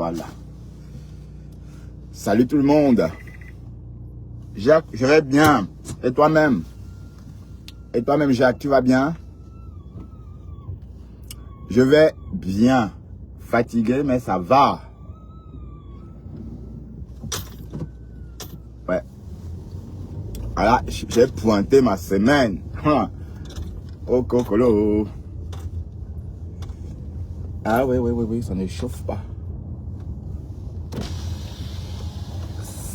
Voilà. Salut tout le monde. Jacques, je vais bien. Et toi-même? Et toi-même, Jacques, tu vas bien? Je vais bien. Fatigué, mais ça va. Ouais. Voilà, j'ai pointé ma semaine. Oh, cocolo. Ah oui, ça ne chauffe pas.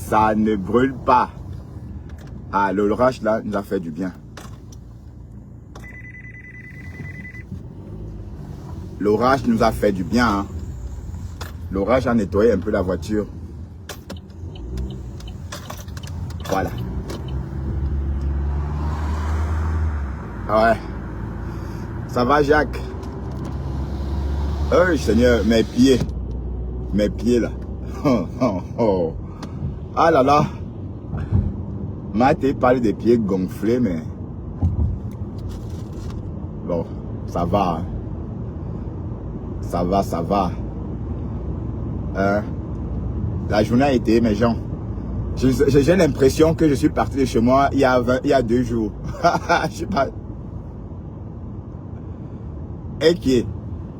Ça ne brûle pas. Ah, l'orage là nous a fait du bien. L'orage nous a fait du bien. Hein. L'orage a nettoyé un peu la voiture. Voilà. Ouais. Ça va, Jacques? Oh, Seigneur, mes pieds. Mes pieds là. Oh. Ah là là. Maté parle des pieds gonflés, mais bon, ça va. Hein. Ça va. La journée a été, mes gens. J'ai l'impression que je suis parti de chez moi il y a 2 jours. Je suis pas. Et qui?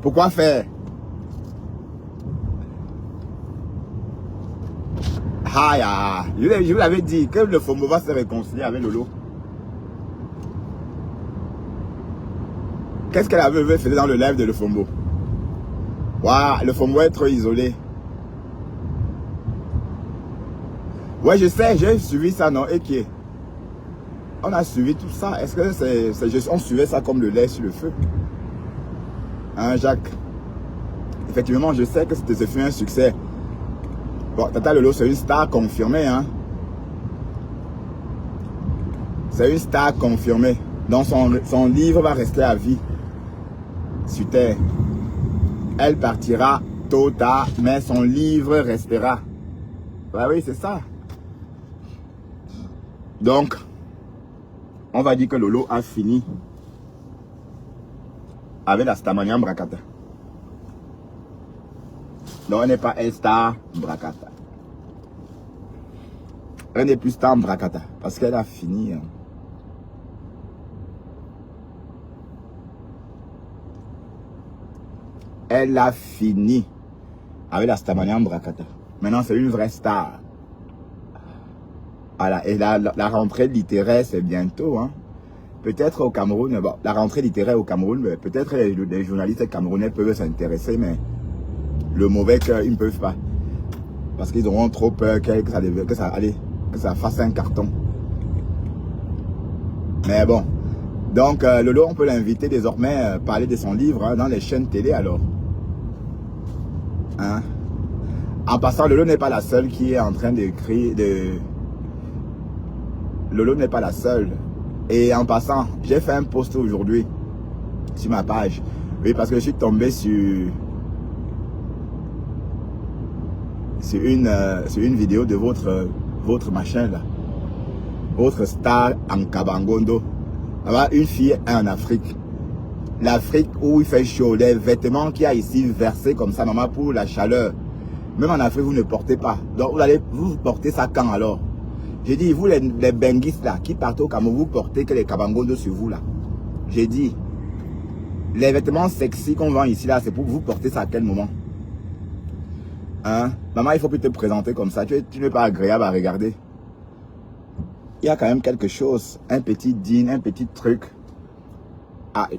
Pourquoi faire? Ah, je vous l'avais dit que le FOMO va se réconcilier avec Lolo. Qu'est-ce qu'elle avait fait dans le live de le FOMO? Waouh, le FOMO est trop isolé. Ouais, je sais, j'ai suivi ça, non? Et qui? On a suivi tout ça. Est-ce que c'est juste, on suivait ça comme le lait sur le feu? Hein, Jacques? Effectivement, je sais que ce fut un succès. Bon, Tata Lolo, c'est une star confirmée, hein. C'est une star confirmée. Donc, son livre va rester à vie sur Terre. Elle partira tôt ou tard, mais son livre restera. Bah oui, c'est ça. Donc, on va dire que Lolo a fini avec la Stamania Bracata. Non, elle n'est pas un star Bracata. Elle n'est plus star Bracata parce qu'elle a fini. Hein. Elle a fini avec la Stamania Bracata. Maintenant, c'est une vraie star. Voilà. Et la rentrée littéraire, c'est bientôt. Hein. Peut-être au Cameroun, bon, la rentrée littéraire au Cameroun, peut-être les journalistes camerounais peuvent s'intéresser, mais le mauvais cœur, ils ne peuvent pas. Parce qu'ils auront trop peur que ça fasse un carton. Mais bon. Donc, Lolo, on peut l'inviter désormais à parler de son livre hein, dans les chaînes télé alors. Hein? En passant, Lolo n'est pas la seule qui est en train d'écrire. Lolo n'est pas la seule. Et en passant, j'ai fait un post aujourd'hui sur ma page. Oui, parce que je suis tombé sur une vidéo de votre machin là. Votre star en Kabangondo. Une fille en Afrique. L'Afrique où il fait chaud. Les vêtements qu'il y a ici versés comme ça, maman, pour la chaleur. Même en Afrique, vous ne portez pas. Donc, vous portez ça quand alors? J'ai dit, vous les benguistes là, qui partent au Cameroun, vous portez que les Kabangondo sur vous là. J'ai dit, les vêtements sexy qu'on vend ici là, c'est pour vous porter ça à quel moment? Hein? Maman, il faut plus te présenter comme ça. Tu n'es pas agréable à regarder. Il y a quand même quelque chose, un petit jean, un petit truc. Ah,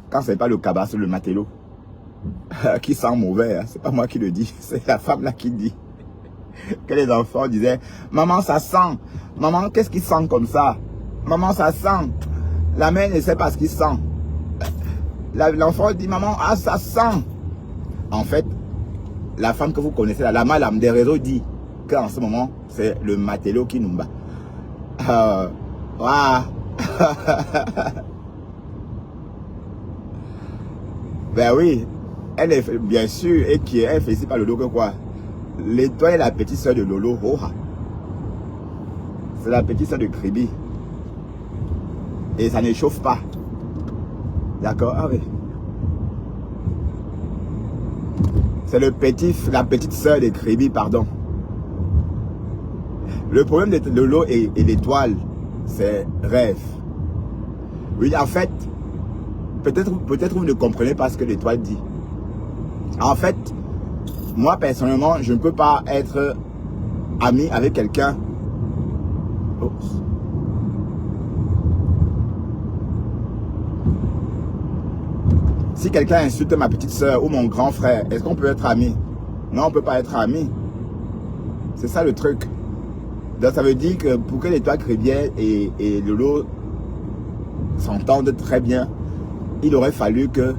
quand c'est pas le cabas, c'est le matelot. Qui sent mauvais, hein? C'est pas moi qui le dis, c'est la femme là qui dit. Que les enfants disaient, maman ça sent, maman qu'est-ce qui sent comme ça? Maman ça sent. La mère ne sait pas ce qu'il sent. L'enfant dit, maman, ah ça sent. En fait, la femme que vous connaissez, la madame des réseaux dit qu'en ce moment, c'est le matelot qui nous bat. Wow. Ben oui, elle est bien sûr, et qui est fait ici par Lolo que quoi? L'étoile est la petite soeur de Lolo. Oh, c'est la petite soeur de Kribi. Et ça ne chauffe pas. D'accord? Ah oui. C'est la petite sœur de Kribi, pardon. Le problème de Lolo et l'étoile, c'est rêve. Oui, en fait, peut-être vous ne comprenez pas ce que l'étoile dit. En fait, moi personnellement, je ne peux pas être ami avec quelqu'un. Si quelqu'un insulte ma petite soeur ou mon grand frère, est-ce qu'on peut être amis? Non, on ne peut pas être amis. C'est ça le truc. Donc ça veut dire que pour que l'étoile chrétienne et Lolo s'entendent très bien, il aurait fallu que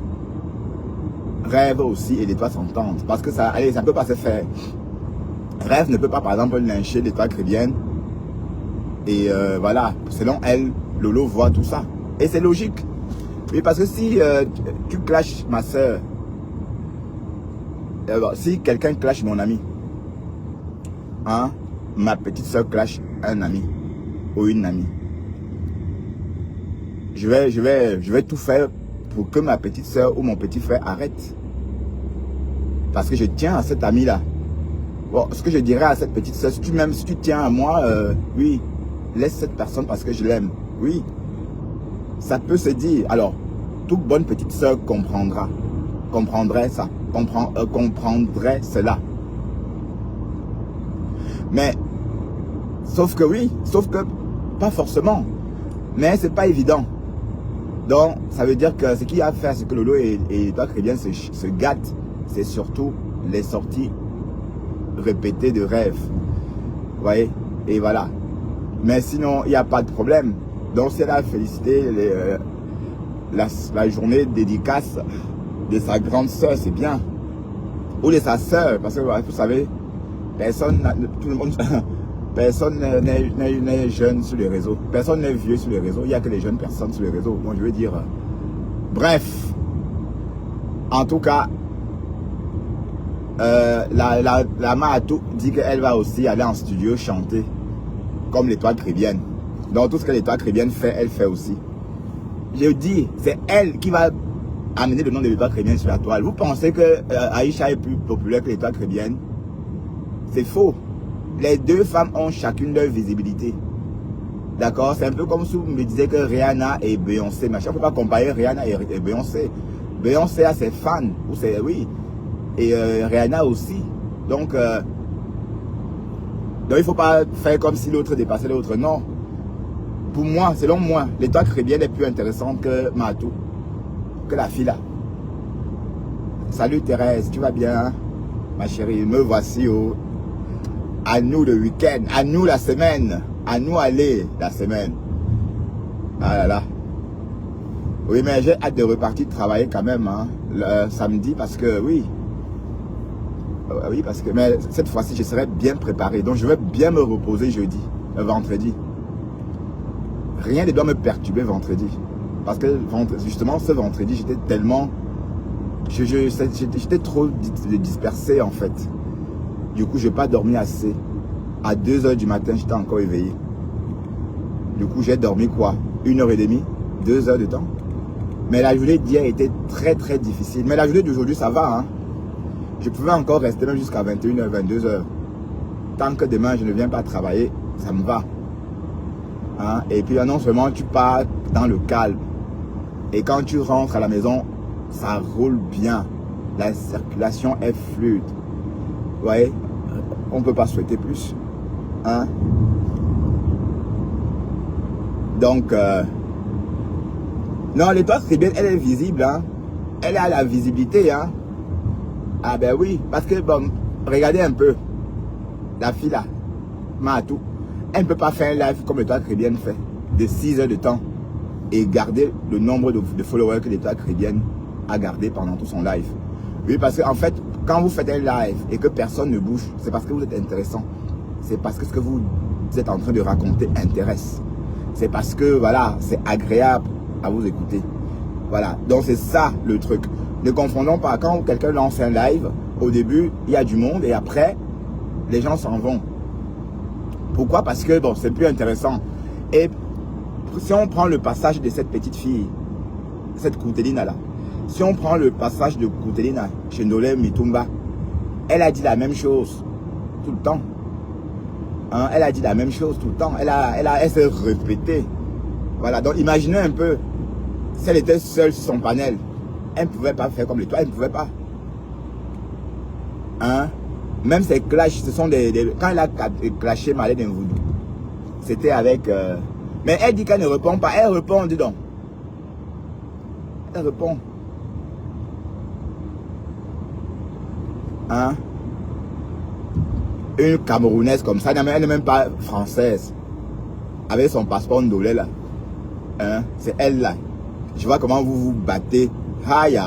Rêve aussi et l'étoile s'entendent. Parce que ça ne peut pas se faire. Rêve ne peut pas par exemple lyncher l'étoile chrétienne. Et voilà, selon elle, Lolo voit tout ça. Et c'est logique. Oui, parce que si tu clashes ma soeur, si quelqu'un clash mon ami, hein, ma petite soeur clash un ami ou une amie, je vais tout faire pour que ma petite soeur ou mon petit frère arrête. Parce que je tiens à cet ami-là. Bon, ce que je dirais à cette petite soeur, si tu tiens à moi, oui, laisse cette personne parce que je l'aime. Oui, ça peut se dire. Alors, toute bonne petite soeur comprendrait ça, comprendrait cela. Mais, sauf que oui, sauf que pas forcément. Mais c'est pas évident. Donc, ça veut dire que ce qu'il y a à faire, c'est que Lolo et toi, Chrétien, se gâtent. C'est surtout les sorties répétées de rêves. Vous voyez? Et voilà. Mais sinon, il n'y a pas de problème. Donc, si elle a félicité la journée dédicace de sa grande soeur, c'est bien. Ou de sa soeur, parce que vous savez, personne n'est jeune sur les réseaux. Personne n'est vieux sur les réseaux. Il n'y a que les jeunes personnes sur les réseaux. Bon, je veux dire. Bref. En tout cas, la Mahatou dit qu'elle va aussi aller en studio chanter. Comme l'étoile chrétienne. Donc tout ce que l'étoile chrétienne fait, elle fait aussi. Je dis, c'est elle qui va amener le nom de l'étoile chrétienne sur la toile. Vous pensez que Aïcha est plus populaire que l'étoile chrétienne? C'est faux. Les deux femmes ont chacune leur visibilité. D'accord? C'est un peu comme si vous me disiez que Rihanna et Beyoncé, machin. On ne peut pas comparer Rihanna et Beyoncé. Beyoncé a ses fans. Oui. Et Rihanna aussi. Donc il ne faut pas faire comme si l'autre dépassait l'autre. Non. Pour moi, selon moi, l'étoile chrétienne est plus intéressante que Matou. Que la fille là. Salut Thérèse, tu vas bien? Ma chérie, me voici. Oh. À nous le week-end, à nous la semaine, à nous aller la semaine. Ah là là. Oui, mais j'ai hâte de repartir travailler quand même, hein, le samedi, parce que oui. Oui, parce que mais cette fois-ci, je serai bien préparé. Donc, je vais bien me reposer vendredi. Rien ne doit me perturber vendredi. Parce que justement, ce vendredi, j'étais tellement... J'étais trop dispersé, en fait. Du coup, je n'ai pas dormi assez. À 2 h du matin, j'étais encore éveillé. Du coup, j'ai dormi quoi? 1h30, 2 heures de temps. Mais la journée d'hier était très, très difficile. Mais la journée d'aujourd'hui, ça va, hein. Je pouvais encore rester même jusqu'à 21 h, 22 h. Tant que demain, je ne viens pas travailler, ça me va. Hein? Et puis, non seulement tu pars dans le calme. Et quand tu rentres à la maison, ça roule bien. La circulation est fluide. Vous voyez? On ne peut pas souhaiter plus. Hein? Donc, non, l'étoile chrétienne, elle est visible. Hein? Elle a la visibilité. Hein? Ah ben oui, parce que, bon, regardez un peu. La fille là, Mahatou, elle ne peut pas faire un live comme l'étoile chrétienne fait, de 6 heures de temps, et garder le nombre de followers que l'étoile chrétienne a gardé pendant tout son live. Oui, parce qu'en fait, quand vous faites un live et que personne ne bouge, c'est parce que vous êtes intéressant. C'est parce que ce que vous êtes en train de raconter intéresse. C'est parce que, voilà, c'est agréable à vous écouter. Voilà, donc c'est ça le truc. Ne confondons pas, quand quelqu'un lance un live, au début, il y a du monde et après, les gens s'en vont. Pourquoi? Parce que, bon, c'est plus intéressant. Et si on prend le passage de cette petite fille, cette Koutelina là, si on prend le passage de Koutelina chez Nolé Mitumba, elle a dit la même chose tout le temps. Hein, elle a dit la même chose tout le temps. Elle s'est répétée. Voilà, donc imaginez un peu, si elle était seule sur son panel, elle ne pouvait pas faire comme les toits, elle ne pouvait pas. Hein? Même ses clashs, ce sont quand elle a clashé Marlène Mvoudou, c'était avec... mais elle dit qu'elle ne répond pas. Elle répond, dis donc. Elle répond. Hein? Une Camerounaise comme ça, elle n'est même pas française. Avec son passeport ndolé là. Hein? C'est elle là. Je vois comment vous vous battez. Aïe.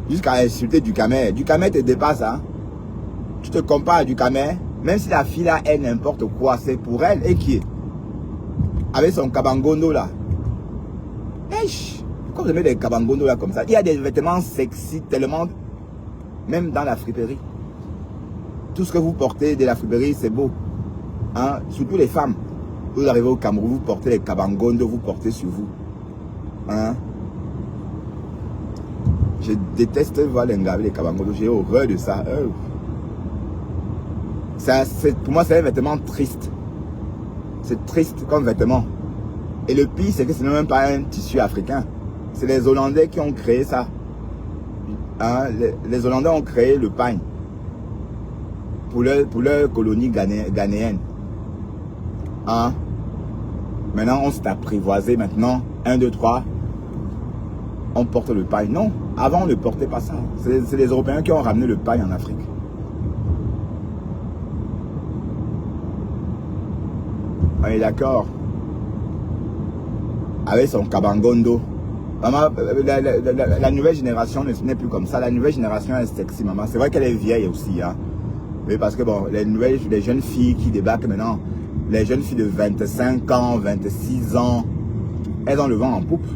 Jusqu'à insulter Ducamer. Ducamer te dépasse. Hein? Tu te compares à Ducamer. Même si la fille là est n'importe quoi, c'est pour elle. Et qui est? Avec son kabangondo là. Eich. Pourquoi je mets des kabangondo là comme ça? Il y a des vêtements sexy tellement. Même dans la friperie. Tout ce que vous portez de la friperie, c'est beau. Hein? Surtout les femmes. Vous arrivez au Cameroun, vous portez les kabangondo, vous portez sur vous. Hein? Je déteste voir les gars avec les kabangondo. J'ai horreur de ça. Pour moi, c'est un vêtement triste. C'est triste comme vêtement. Et le pire, c'est que ce n'est même pas un tissu africain. C'est les Hollandais qui ont créé ça. Hein? Les Hollandais ont créé le pagne pour leur colonie ghanéenne. Hein? Maintenant, on s'est apprivoisé. Maintenant, 1, 2, 3, on porte le pagne. Non, avant, on ne portait pas ça. C'est les Européens qui ont ramené le pagne en Afrique. On est d'accord. Avec son kabangondo. Maman, la nouvelle génération n'est plus comme ça. La nouvelle génération est sexy, maman. C'est vrai qu'elle est vieille aussi. Hein. Oui, parce que bon, les jeunes filles qui débarquent maintenant, les jeunes filles de 25 ans, 26 ans, elles ont le vent en poupe.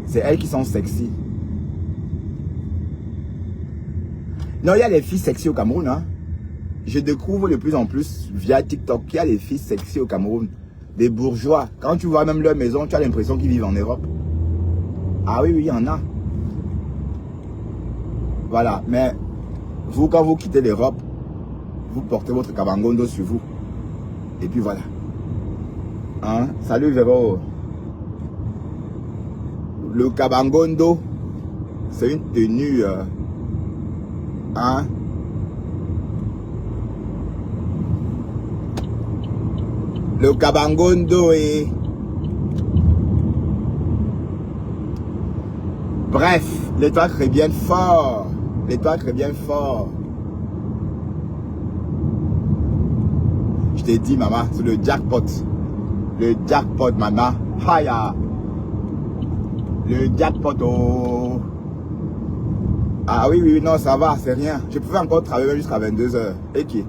C'est elles qui sont sexy. Non, il y a les filles sexy au Cameroun. Hein. Je découvre de plus en plus via TikTok qu'il y a des filles sexy au Cameroun. Des bourgeois. Quand tu vois même leur maison, tu as l'impression qu'ils vivent en Europe. Ah oui, oui, il y en a. Voilà, mais vous, quand vous quittez l'Europe, vous portez votre kabangondo sur vous. Et puis voilà. Hein? Salut Véro. Le kabangondo, c'est une tenue. Hein? Le kabangondo est... Bref, les toits reviennent fort. Les toits reviennent fort. Je t'ai dit, maman, c'est le jackpot. Le jackpot, maman. Haya. Le jackpot, oh. Ah oui, oui, non, ça va, c'est rien. Je pouvais encore travailler jusqu'à 22 h. Et qui?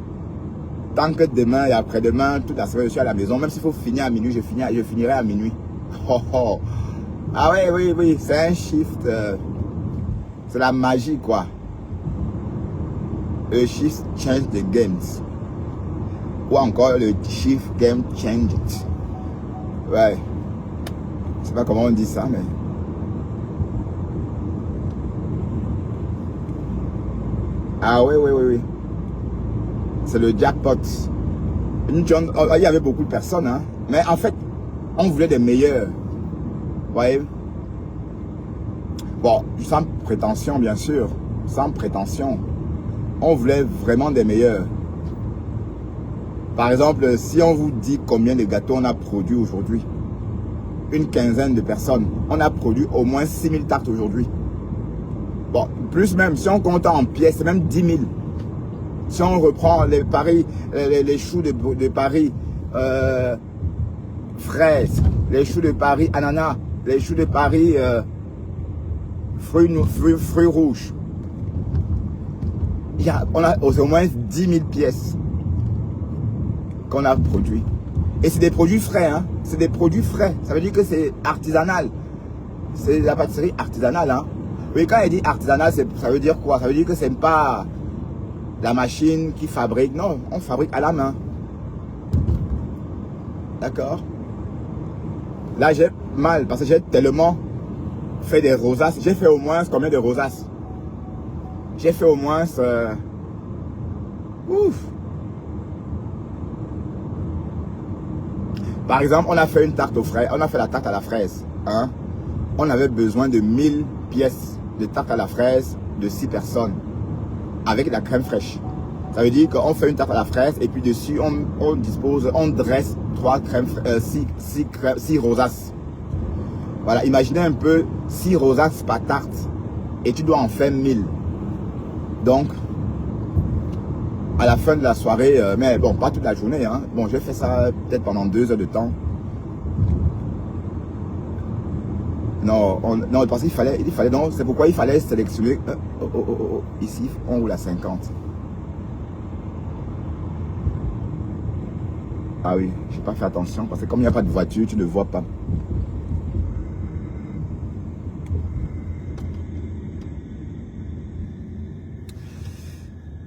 Tant que demain et après-demain, toute la semaine, je suis à la maison. Même s'il faut finir à minuit, je finirai à minuit. Oh, oh. Ah oui, oui, oui, c'est un shift. C'est la magie, quoi. Le shift change the games. Ou encore le shift game change it. Ouais. Je sais pas comment on dit ça, mais... Ah oui, oui, oui, oui. C'est le jackpot. Il y avait beaucoup de personnes, hein. Mais en fait, on voulait des meilleurs. Vous voyez? Bon, sans prétention, bien sûr. Sans prétention. On voulait vraiment des meilleurs. Par exemple, si on vous dit combien de gâteaux on a produit aujourd'hui, une quinzaine de personnes, on a produit au moins 6000 tartes aujourd'hui. Bon, plus même, si on compte en pièces, c'est même 10 000. Si on reprend les paris, les choux de Paris, fraises, les choux de Paris, ananas, les choux de Paris, fruits rouges. On a au moins 10 000 pièces qu'on a produit. Et c'est des produits frais, hein. C'est des produits frais. Ça veut dire que c'est artisanal. C'est la pâtisserie artisanale, hein. Oui, quand elle dit artisanal, ça veut dire quoi? Ça veut dire que c'est pas la machine qui fabrique. Non, on fabrique à la main. D'accord? Là, j'ai mal parce que j'ai tellement fait des rosaces. J'ai fait au moins combien de rosaces? J'ai fait au moins... ouf. Par exemple, on a fait une tarte aux fraises. On a fait la tarte à la fraise. Hein? On avait besoin de 1000 pièces de tarte à la fraise de 6 personnes. Avec de la crème fraîche. Ça veut dire qu'on fait une tarte à la fraise et puis dessus, on dresse 6 rosaces. Voilà, imaginez un peu 6 rosaces par tarte et tu dois en faire 1000. Donc, à la fin de la soirée, mais bon, pas toute la journée. Hein. Bon, j'ai fait ça peut-être pendant 2 heures de temps. Non, non, parce qu'il fallait, non, c'est pourquoi il fallait sélectionner. Ici, on roule à 50. Ah oui, j'ai pas fait attention parce que comme il n'y a pas de voiture, tu ne vois pas.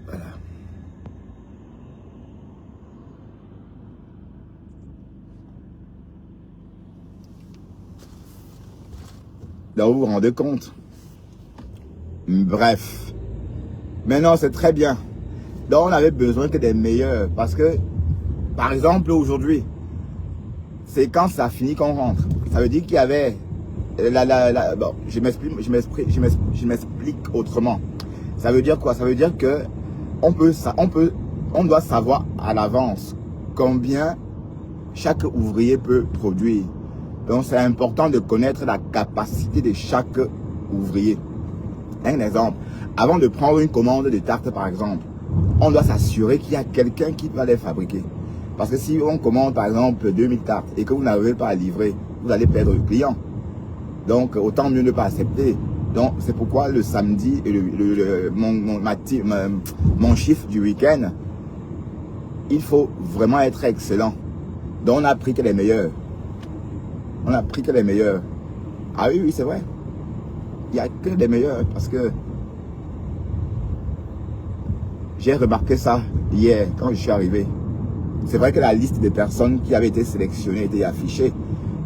Voilà. Là, vous vous rendez compte? Bref. Maintenant, c'est très bien. Donc, on avait besoin que des meilleurs parce que, par exemple, aujourd'hui, c'est quand ça finit qu'on rentre. Ça veut dire qu'il y avait... bon, je m'explique autrement. Ça veut dire quoi? Ça veut dire que on doit savoir à l'avance combien chaque ouvrier peut produire. Donc, c'est important de connaître la capacité de chaque ouvrier. Un exemple, avant de prendre une commande de tarte, par exemple, on doit s'assurer qu'il y a quelqu'un qui va les fabriquer. Parce que si on commande, par exemple, 2000 tartes et que vous n'arrivez pas à livrer, vous allez perdre le client. Donc, autant mieux ne pas accepter. Donc, c'est pourquoi le samedi, mon chiffre du week-end, il faut vraiment être excellent. Donc, on a pris que les meilleurs. On a pris que les meilleurs. Ah oui, oui, c'est vrai. Il n'y a que les meilleurs parce que j'ai remarqué ça hier quand je suis arrivé. C'est vrai que la liste des personnes qui avaient été sélectionnées était affichée.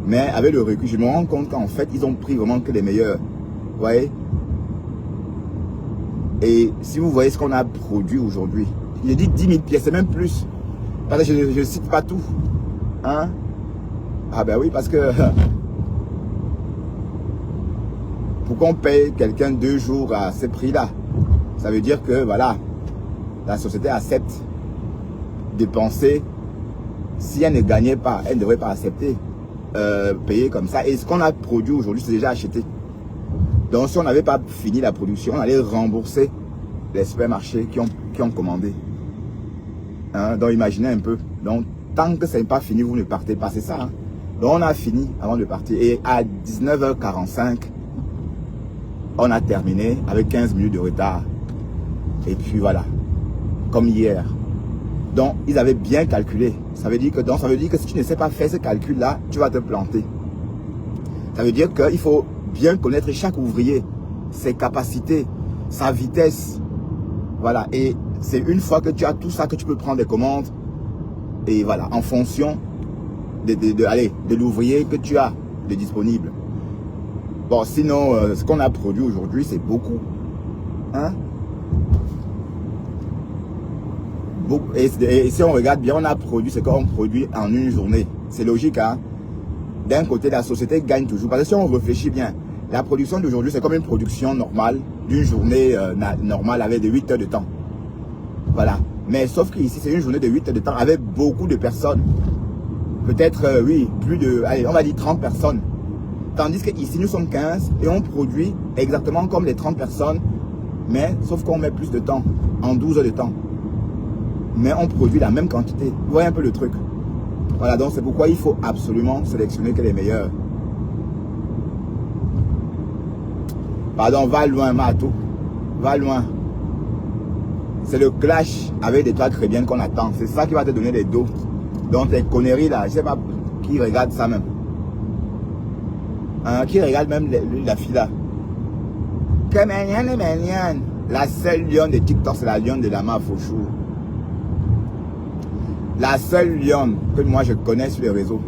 Mais avec le recul, je me rends compte qu'en fait, ils ont pris vraiment que les meilleurs. Vous voyez? Et si vous voyez ce qu'on a produit aujourd'hui, il dit 10 000 pièces, c'est même plus. Parce que je ne cite pas tout. Hein? Ah ben oui, parce que... Pourquoi on paye quelqu'un 2 jours à ce prix-là? Ça veut dire que, voilà, la société accepte dépenser. Si elle ne gagnait pas, elle ne devrait pas accepter payer comme ça. Et ce qu'on a produit aujourd'hui, c'est déjà acheté. Donc, si on n'avait pas fini la production, on allait rembourser les supermarchés qui ont commandé. Hein? Donc, imaginez un peu. Donc, tant que ce n'est pas fini, vous ne partez pas. C'est ça. Hein? Donc, on a fini avant de partir. Et à 19h45, on a terminé avec 15 minutes de retard. Et puis voilà, comme hier. Donc, ils avaient bien calculé. Ça veut dire que si tu ne sais pas faire ce calcul-là, tu vas te planter. Ça veut dire qu'il faut bien connaître chaque ouvrier, ses capacités, sa vitesse. Voilà. Et c'est une fois que tu as tout ça que tu peux prendre des commandes. Et voilà, en fonction de l'ouvrier que tu as de disponible. Bon, sinon, ce qu'on a produit aujourd'hui, c'est beaucoup. Hein? Et si on regarde bien, on a produit ce qu'on produit en une journée. C'est logique, hein? D'un côté, la société gagne toujours. Parce que si on réfléchit bien, la production d'aujourd'hui, c'est comme une production normale, d'une journée normale avec de 8 heures de temps. Voilà. Mais sauf qu'ici, c'est une journée de 8 heures de temps avec beaucoup de personnes. Peut-être, oui, plus de, allez, on va dire 30 personnes. Tandis qu'ici, nous sommes 15 et on produit exactement comme les 30 personnes, mais sauf qu'on met plus de temps, en 12 heures de temps. Mais on produit la même quantité. Vous voyez un peu le truc. Voilà, donc c'est pourquoi il faut absolument sélectionner que les meilleurs. Pardon, va loin, Mato. Va loin. C'est le clash avec des toits crébiennes qu'on attend. C'est ça qui va te donner les dos. Donc tes conneries là, je sais pas qui regarde ça même. Hein, qui regarde même la fille là. La seule lionne de TikTok, c'est la lionne de Lama Fauchou. La seule lionne que moi je connais sur les réseaux,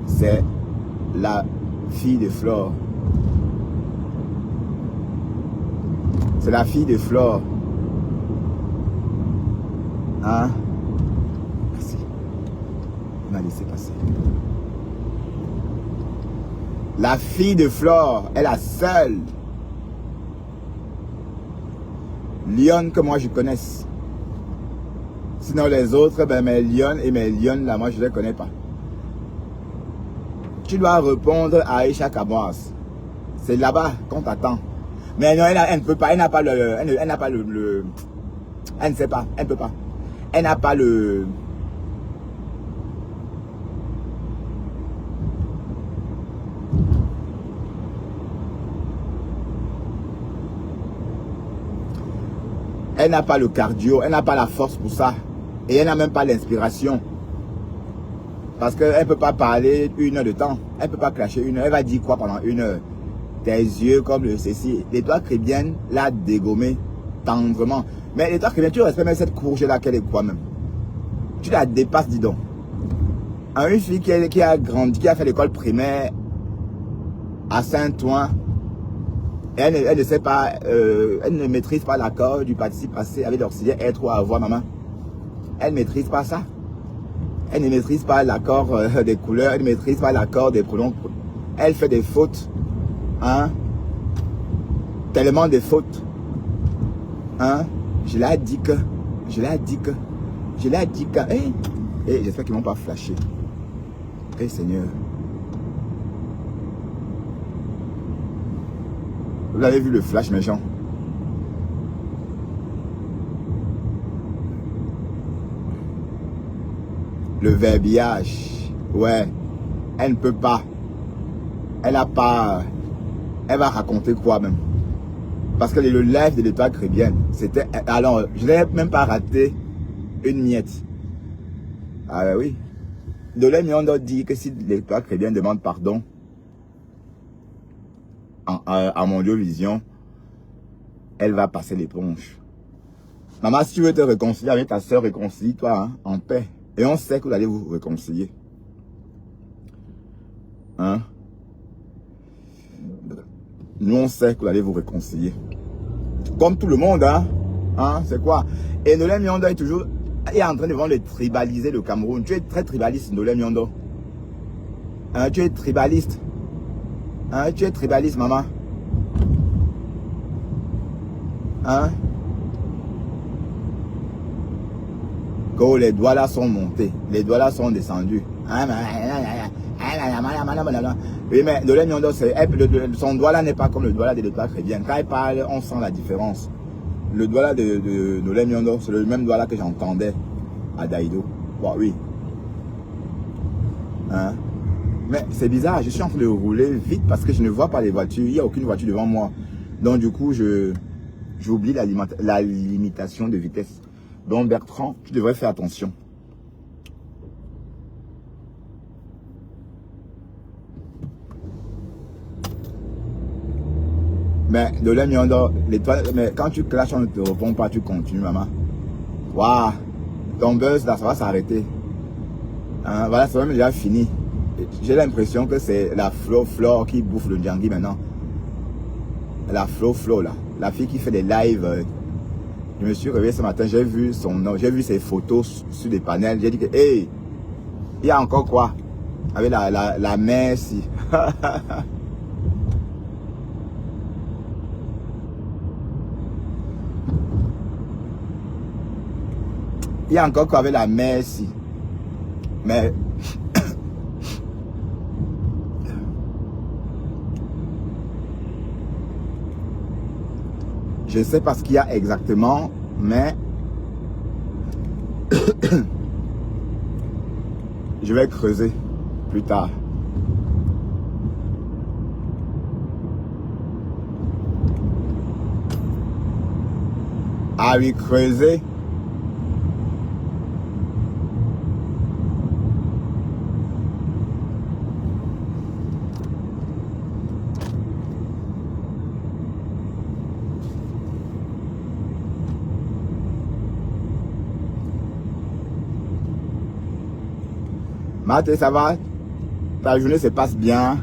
c'est la fille de Flore. C'est la fille de Flore. Hein? Merci. On a laissé passer. La fille de Flore est la seule lionne que moi je connaisse. Sinon les autres, ben mes lionnes et mes lionnes là, moi je ne les connais pas. Tu dois répondre à Aïcha Kabouas. C'est là-bas qu'on t'attend. Mais non, elle ne peut pas, elle n'a pas le, elle n'a pas le, elle ne sait pas, elle ne peut pas. Elle n'a pas le... Elle n'a pas le cardio, elle n'a pas la force pour ça. Et elle n'a même pas l'inspiration. Parce qu'elle ne peut pas parler 1 heure de temps. Elle ne peut pas clasher 1 heure. Elle va dire quoi pendant 1 heure? Tes yeux comme le ceci. L'étoile chrétienne l'a dégommé tendrement. Mais l'étoile chrétienne, tu respectes même cette courge-là qu'elle est quoi même? Tu la dépasses, dis donc. Une fille qui a grandi, qui a fait l'école primaire à Saint-Ouen, elle ne sait pas, elle ne maîtrise pas l'accord du participe passé avec l'auxiliaire être ou avoir, maman. Elle ne maîtrise pas ça. Elle ne maîtrise pas l'accord des couleurs, elle ne maîtrise pas l'accord des pronoms. Elle fait des fautes. Hein? Tellement de fautes. Hein? Je l'ai dit que. Hey, j'espère qu'ils ne vont pas flasher. Hey Seigneur. Vous avez vu le flash, mes gens? Le verbiage. Ouais. Elle ne peut pas. Elle n'a pas... Elle va raconter quoi même? Parce que le live de l'étoile chrétienne, c'était... Alors, je n'ai même pas raté une miette. Ah ben oui. Dolé Miondo dit que si l'étoile chrétienne demande pardon à mon Dieu Vision, elle va passer l'éponge. Maman, si tu veux te réconcilier avec ta soeur, réconcilie-toi hein, en paix. Et on sait que vous allez vous réconcilier. Hein? Nous, on sait que vous allez vous réconcilier. Comme tout le monde, hein? Hein? C'est quoi? Et Nolé Miondo est toujours... Il est en train de tribaliser le Cameroun. Tu es très tribaliste, Nolé Miondo. Hein? Tu es tribaliste. Hein? Tu es tribaliste, maman. Hein? Quand les doigts là sont montés, les doigts là sont descendus. Oui, mais Nolé Miondo, son doigt là n'est pas comme le doigt là de l'étoile chrétienne. Quand il parle, on sent la différence. Le doigt là de Nolé Miondo, c'est le même doigt là que j'entendais à Daïdo. Bon, oui. Hein? Mais c'est bizarre, je suis en train de rouler vite parce que je ne vois pas les voitures. Il n'y a aucune voiture devant moi. Donc du coup, j'oublie la limitation de vitesse. Donc Bertrand, tu devrais faire attention. Mais de l'amiante, l'étoile, mais quand tu clashes, on ne te répond pas, tu continues, maman. Waouh, ton buzz là, ça va s'arrêter. Hein, voilà, c'est même déjà fini. J'ai l'impression que c'est la Flo qui bouffe le Djangui maintenant. La Flo là, la fille qui fait des lives. Je me suis réveillé ce matin, j'ai vu son nom, j'ai vu ses photos sur des panels. J'ai dit que, hey, il y a encore quoi? Avec la mère si. Il y a encore quoi avec la mère si. Mais je ne sais pas ce qu'il y a exactement, mais je vais creuser plus tard. Ah oui, creuser. Mathé, ça va? Ta journée se passe bien?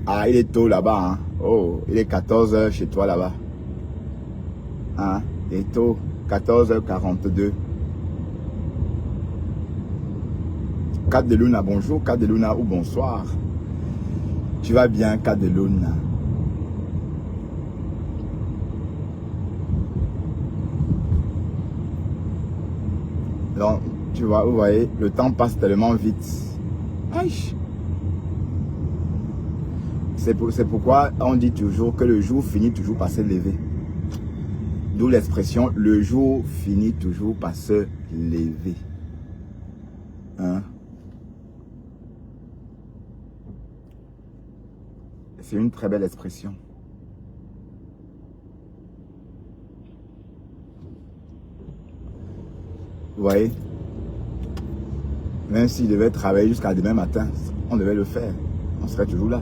Ah, il est tôt là-bas. Hein? Oh, il est 14 h chez toi là-bas. Hein? Et tôt, 14h42. Kat de Luna, bonjour. Kat de Luna ou bonsoir. Tu vas bien, Kat de Luna? Donc, tu vois, vous voyez, le temps passe tellement vite. Aïe! C'est pourquoi on dit toujours que le jour finit toujours par se lever. D'où l'expression, le jour finit toujours par se lever. Hein? C'est une très belle expression. Vous voyez? Même s'il devait travailler jusqu'à demain matin, on devait le faire. On serait toujours là.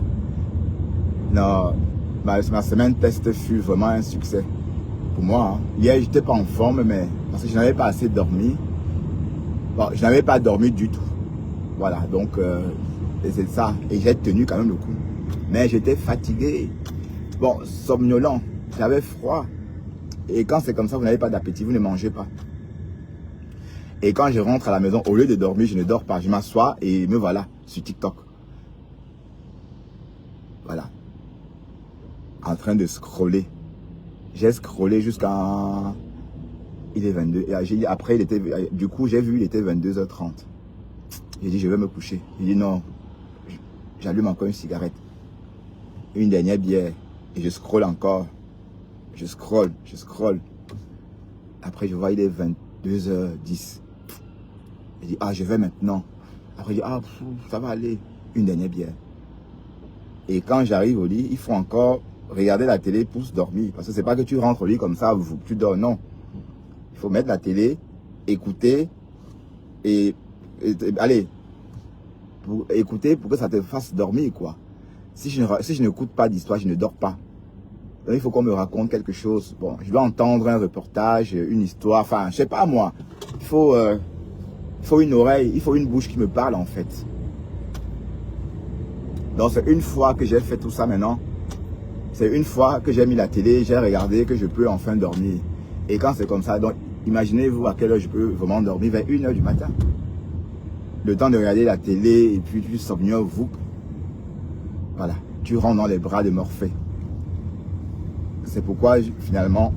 Non, ma semaine test fut vraiment un succès. Pour moi, hein. Hier, j'étais pas en forme, mais parce que je n'avais pas assez dormi. Bon, je n'avais pas dormi du tout. Voilà, donc c'est ça. Et j'ai tenu quand même le coup. Mais j'étais fatigué. Bon, somnolent. J'avais froid. Et quand c'est comme ça, vous n'avez pas d'appétit, vous ne mangez pas. Et quand je rentre à la maison, au lieu de dormir, je ne dors pas. Je m'assois et me voilà sur TikTok. Voilà. En train de scroller. J'ai scrollé jusqu'à... Il est 22. Et après, il était... Du coup, j'ai vu, il était 22h30. J'ai dit, je vais me coucher. J'ai dit, non. J'allume encore une cigarette. Une dernière bière. Et je scrolle encore. Je scrolle. Après, je vois, il est 22h10. J'ai dit, ah, je vais maintenant. Après, je dis, ah, ça va aller. Une dernière bière. Et quand j'arrive au lit, il faut encore regarder la télé pour se dormir. Parce que c'est pas que tu rentres au lit comme ça, tu dors, non. Il faut mettre la télé, écouter et allez, écouter pour que ça te fasse dormir, quoi. Si je n'écoute pas d'histoire, je ne dors pas. Donc, il faut qu'on me raconte quelque chose. Bon, je dois entendre un reportage, une histoire, enfin, je sais pas moi. Il faut une oreille, il faut une bouche qui me parle, en fait. Donc, c'est une fois que j'ai fait tout ça maintenant, c'est une fois que j'ai mis la télé, j'ai regardé que je peux enfin dormir. Et quand c'est comme ça, donc, imaginez-vous à quelle heure je peux vraiment dormir, vers 1h du matin. Le temps de regarder la télé et puis tu somnolent, vous. Voilà, tu rentres dans les bras de Morphée. C'est pourquoi, finalement,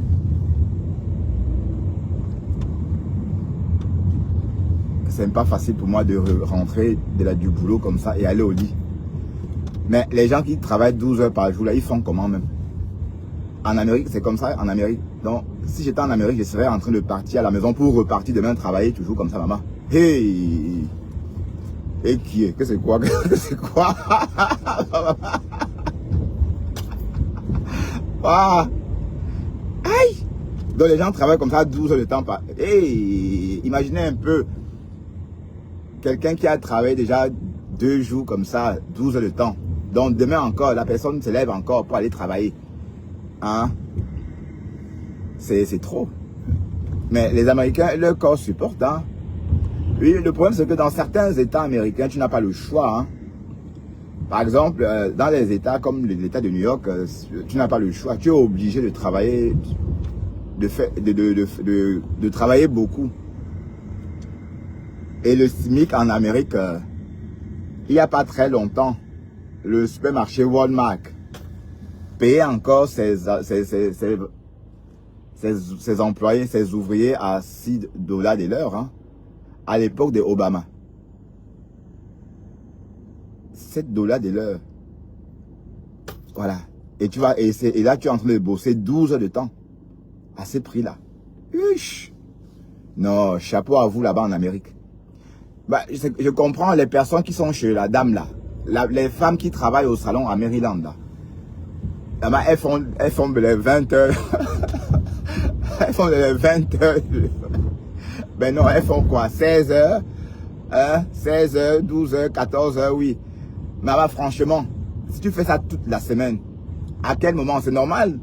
c'est pas facile pour moi de rentrer du boulot comme ça et aller au lit. Mais les gens qui travaillent 12 heures par jour, là, ils font comment même? En Amérique, c'est comme ça, en Amérique. Donc, si j'étais en Amérique, je serais en train de partir à la maison pour repartir demain travailler toujours comme ça, maman. Hey! Et qui est? Que c'est quoi? Que c'est quoi? Ah! Aïe! Donc, les gens travaillent comme ça 12 heures de temps par... Hey! Imaginez un peu quelqu'un qui a travaillé déjà 2 jours comme ça, 12 heures de temps. Donc, demain encore, la personne se lève encore pour aller travailler. Hein? C'est trop. Mais les Américains, leur corps supporte. Hein? Oui, le problème, c'est que dans certains États américains, tu n'as pas le choix. Hein? Par exemple, dans les États comme l'État de New York, tu n'as pas le choix. Tu es obligé de travailler, de travailler beaucoup. Et le SMIC en Amérique, il n'y a pas très longtemps, le supermarché Walmart payait encore ses employés, ses ouvriers à $6 de l'heure, hein, à l'époque de Obama. $7 de l'heure. Voilà. Et tu vas, et là, tu es en train de bosser 12 heures de temps à ces prix-là. Non, chapeau à vous là-bas en Amérique. Bah, je comprends les personnes qui sont chez la dame là. Les femmes qui travaillent au salon à Maryland là. Là-bas, elles font les 20 heures. Elles font les 20 heures. Ben non, elles font quoi? 16 heures, 16 heures, 12 heures, 14 heures, oui. Mais bah, franchement, si tu fais ça toute la semaine, à quel moment? C'est normal.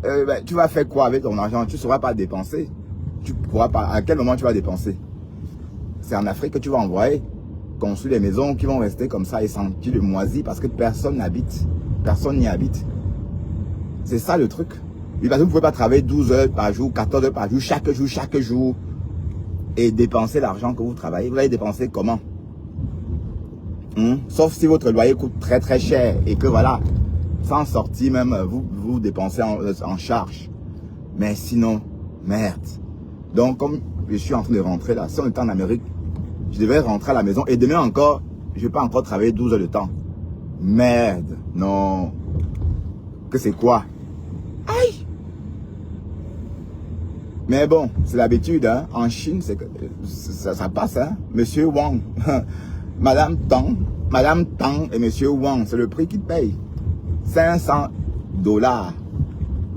Ben, tu vas faire quoi avec ton argent? Tu ne sauras pas dépenser. Tu pourras pas. À quel moment tu vas dépenser? C'est en Afrique que tu vas envoyer construire des maisons qui vont rester comme ça et sentir le moisi parce que personne n'habite. Personne n'y habite. C'est ça le truc. Oui, parce que vous ne pouvez pas travailler 12 heures par jour, 14 heures par jour, chaque jour, et dépenser l'argent que vous travaillez. Vous allez dépenser comment? Sauf si votre loyer coûte très très cher et que voilà, sans sortir même, vous dépensez en charge. Mais sinon, merde. Donc comme je suis en train de rentrer là, si on était en Amérique, je devais rentrer à la maison et demain encore, je ne vais pas encore travailler 12 heures de temps. Merde, non. Que c'est quoi? Aïe! Mais bon, c'est l'habitude, hein. En Chine, ça passe, hein. Monsieur Wang, Madame Tang et Monsieur Wang, c'est le prix qu'ils payent. 500 $.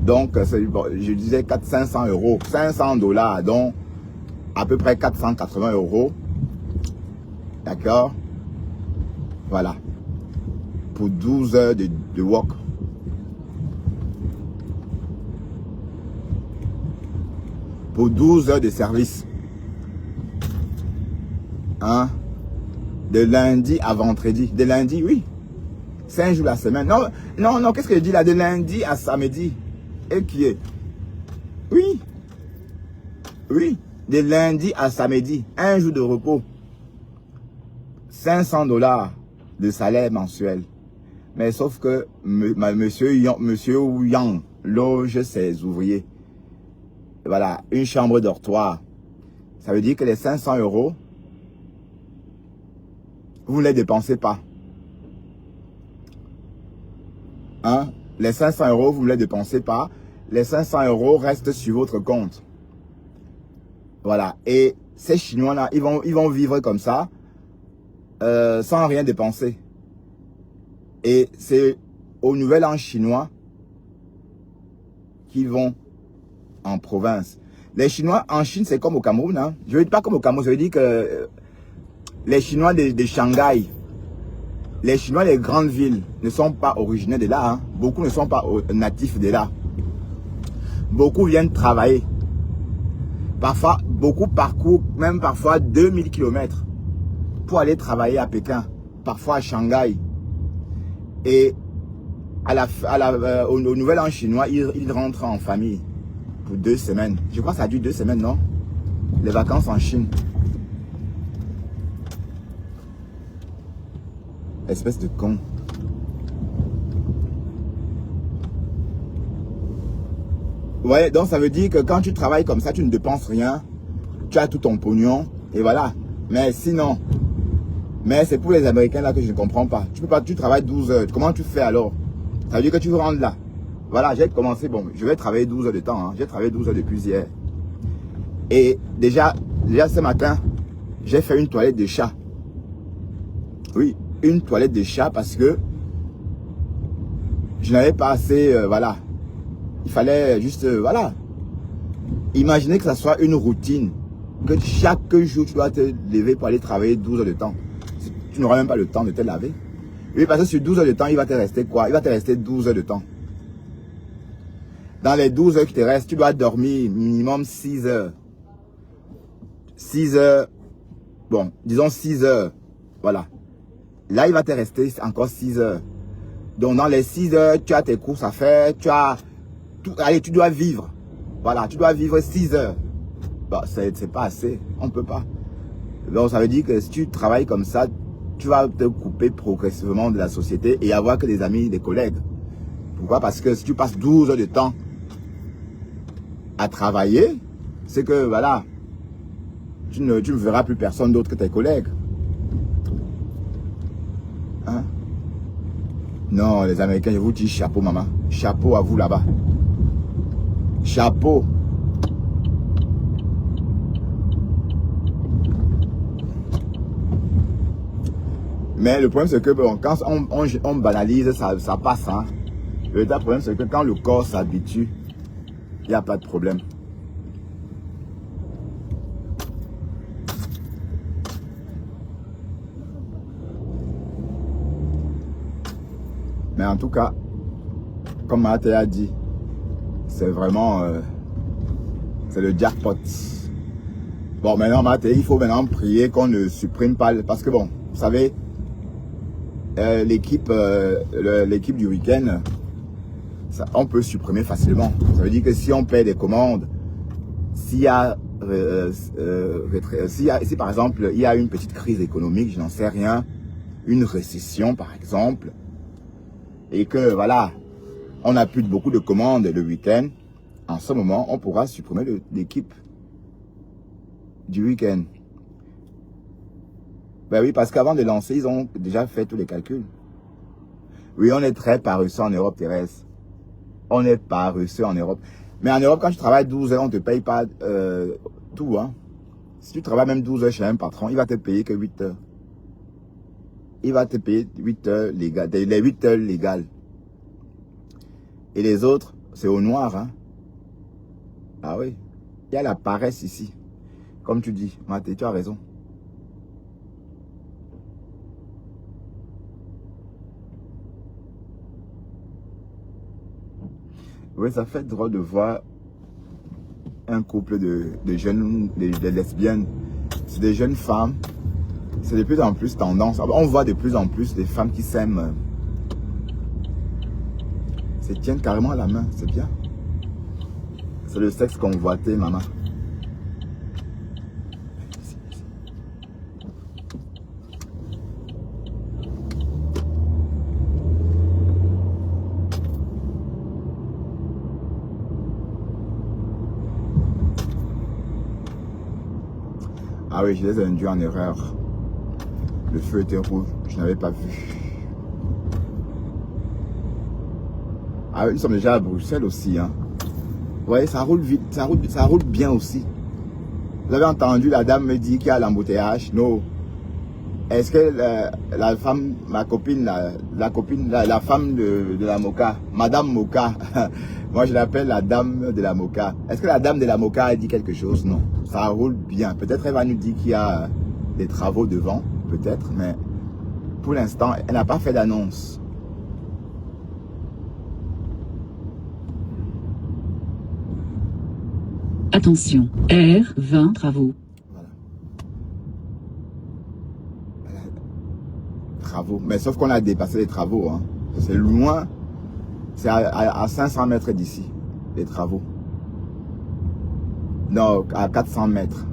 Donc, je disais 500 €. 500 $, donc à peu près 480 €. D'accord? Voilà. Pour 12 heures de work. Pour 12 heures de service. Hein? De lundi à vendredi. De lundi, oui. 5 jours la semaine. Non, qu'est-ce que je dis là? De lundi à samedi. Et qui est? Oui. Oui. De lundi à samedi. 1 jour de repos. 500 $ de salaire mensuel. Mais sauf que monsieur Yang loge ses ouvriers. Voilà, une chambre dortoir. Ça veut dire que les 500 €, vous ne les dépensez pas. Hein? Les 500 €, vous ne les dépensez pas. Les 500 € restent sur votre compte. Voilà. Et ces Chinois-là, ils vont vivre comme ça, sans rien dépenser. Et c'est au Nouvel An chinois qu'ils vont en province. Les Chinois en Chine, c'est comme au Cameroun. Hein. Je ne dis pas comme au Cameroun, je veux dire que les Chinois de Shanghai, les Chinois des grandes villes ne sont pas originaires de là. Hein. Beaucoup ne sont pas natifs de là. Beaucoup viennent travailler. Parfois, beaucoup parcourent même parfois 2000 km pour aller travailler à Pékin, parfois à Shanghai. Et au Nouvel An chinois, ils rentrent en famille pour 2 semaines. Je crois que ça dure 2 semaines, non? Les vacances en Chine. Espèce de con. Ouais, donc ça veut dire que quand tu travailles comme ça, tu ne dépenses rien. Tu as tout ton pognon et voilà. Mais sinon, c'est pour les Américains là que je ne comprends pas. Tu travailles 12 heures. Comment tu fais alors? Ça veut dire que tu rentres là. Voilà, j'ai commencé, bon, je vais travailler 12 heures de temps. Hein. J'ai travaillé 12 heures depuis hier. Et déjà ce matin, j'ai fait une toilette de chat. Oui, une toilette de chat parce que je n'avais pas assez, voilà. Il fallait juste, voilà. Imaginez que ça soit une routine. Que chaque jour, tu dois te lever pour aller travailler 12 heures de temps. Tu n'auras même pas le temps de te laver. Oui, parce que sur 12 heures de temps, il va te rester quoi? Il va te rester 12 heures de temps. Dans les 12 heures qui te restent, tu dois dormir minimum 6 heures. 6 heures. Bon, disons 6 heures. Voilà. Là, il va te rester encore 6 heures. Donc, dans les 6 heures, tu as tes courses à faire. Tu as... allez, tu dois vivre. Voilà, tu dois vivre 6 heures. Bah, c'est pas assez. On ne peut pas. Donc, ça veut dire que si tu travailles comme ça, tu vas te couper progressivement de la société et avoir que des amis, des collègues. Pourquoi? Parce que si tu passes 12 heures de temps à travailler, c'est que, voilà, tu ne verras plus personne d'autre que tes collègues. Hein? Non, les Américains, je vous dis chapeau, maman. Chapeau à vous là-bas. Chapeau. Mais le problème, c'est que bon, quand on banalise, ça passe. Hein. Le problème, c'est que quand le corps s'habitue, il n'y a pas de problème. Mais en tout cas, comme Mathé a dit, c'est vraiment c'est le jackpot. Bon, maintenant, Mathé, il faut maintenant prier qu'on ne supprime pas. Parce que bon, vous savez, l'équipe du week-end, Ça, on peut supprimer facilement. Ça veut dire que si on paie des commandes, s'il y a, si par exemple, il y a une petite crise économique, je n'en sais rien, une récession par exemple, et que voilà, on n'a plus beaucoup de commandes le week-end, en ce moment, on pourra supprimer l'équipe du week-end. Ben oui, parce qu'avant de lancer, ils ont déjà fait tous les calculs. Oui, on est très paresseux en Europe, Thérèse. On est paresseux en Europe. Mais en Europe, quand tu travailles 12 heures, on ne te paye pas tout. Hein. Si tu travailles même 12 heures chez un patron, il va te payer que 8 heures. Il va te payer 8 heures légales, les 8 heures légales. Et les autres, c'est au noir. Hein. Ah oui, il y a la paresse ici. Comme tu dis, Mathé, tu as raison. Oui, ça fait drôle de voir un couple de jeunes, de lesbiennes. C'est des jeunes femmes. C'est de plus en plus tendance. On voit de plus en plus des femmes qui s'aiment. Se tiennent carrément à la main, c'est bien. C'est le sexe convoité, maman. Ah oui, je les ai induits en erreur. Le feu était rouge, je n'avais pas vu. Ah oui, nous sommes déjà à Bruxelles aussi. Hein. Vous voyez, ça roule vite, ça roule bien aussi. Vous avez entendu, la dame me dit qu'il y a l'embouteillage. Non. Est-ce que la femme, ma copine, la femme de la Moka, Madame Moka, moi je l'appelle la dame de la Moka. Est-ce que la dame de la Moka a dit quelque chose? Non. Ça roule bien. Peut-être elle va nous dire qu'il y a des travaux devant, peut-être, mais pour l'instant, elle n'a pas fait d'annonce. Attention, R20 travaux. Voilà. Travaux. Mais sauf qu'on a dépassé les travaux. Hein. C'est loin. C'est à 500 mètres d'ici, les travaux. Non, à 400 mètres.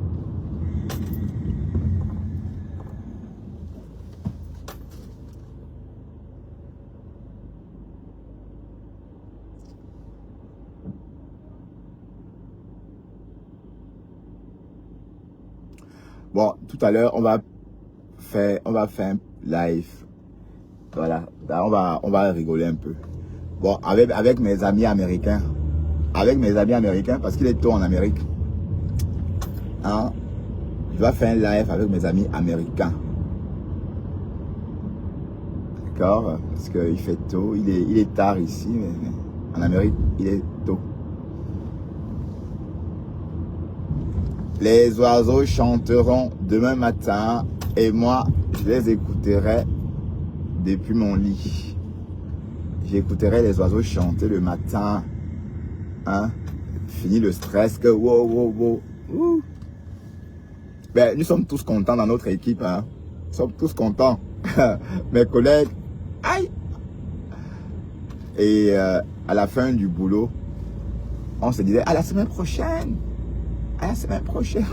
Bon, tout à l'heure, on va faire un live. Voilà, là, on va rigoler un peu. Bon, avec mes amis américains. Avec mes amis américains, parce qu'il est tôt en Amérique. Hein? Je vais faire un live avec mes amis américains. D'accord? Parce qu'il fait tôt, il est tard ici, mais en Amérique, il est tôt. Les oiseaux chanteront demain matin et moi, je les écouterai depuis mon lit. J'écouterai les oiseaux chanter le matin. Hein? Fini le stress que wow, wow, wow. Ouh. Ben, nous sommes tous contents dans notre équipe. Hein? Nous sommes tous contents. Mes collègues, aïe! Et à la fin du boulot, on se disait à la semaine prochaine. À la semaine prochaine.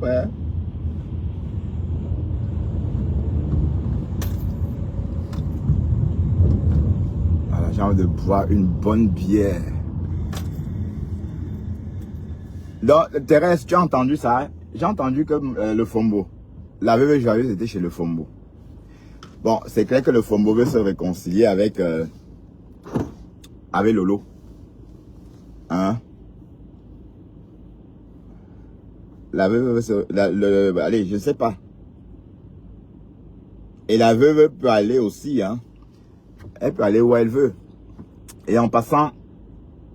Ouais. Voilà, j'ai envie de boire une bonne bière. Donc, Thérèse, tu as entendu ça? Hein? J'ai entendu que le Fombo, la veuve joyeuse était chez le Fombo. Bon, c'est clair que le Fombo veut se réconcilier avec Lolo. Hein? La veuve veut se... allez, je sais pas. Et la veuve peut aller aussi, hein. Elle peut aller où elle veut. Et en passant,